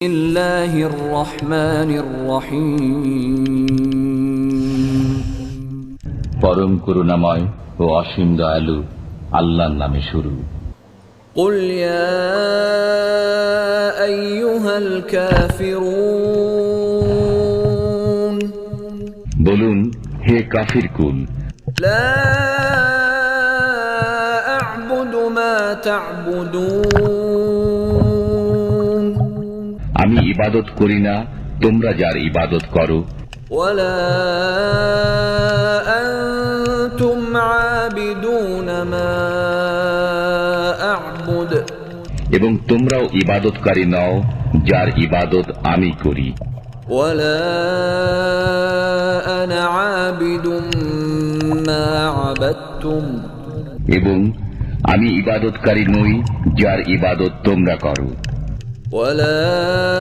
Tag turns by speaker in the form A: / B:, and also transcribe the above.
A: বিসমিল্লাহির রহমানির রহিম।
B: পরম করুণাময় ও অসীম দয়ালু আল্লাহর নামে শুরু।
A: কুল ইয়া আইয়ুহাল কাফিরুন,
B: বলুন হে কাফির কুল,
A: লা আ'বুদু মা তা'বুদুন,
B: আমি ইবাদত করি না তোমরা যার ইবাদত করো,
A: ওয়ালা আনতুম আবিদুন মা আ'বুদ,
B: এবং তোমরাও ইবাদতকারী নও যার ইবাদত আমি করি,
A: ওয়ালা আনা আবিদুম মা আবাদতুম,
B: এবং আমি ইবাদতকারী নই যার ইবাদত তোমরা করো।
A: ওয়ালা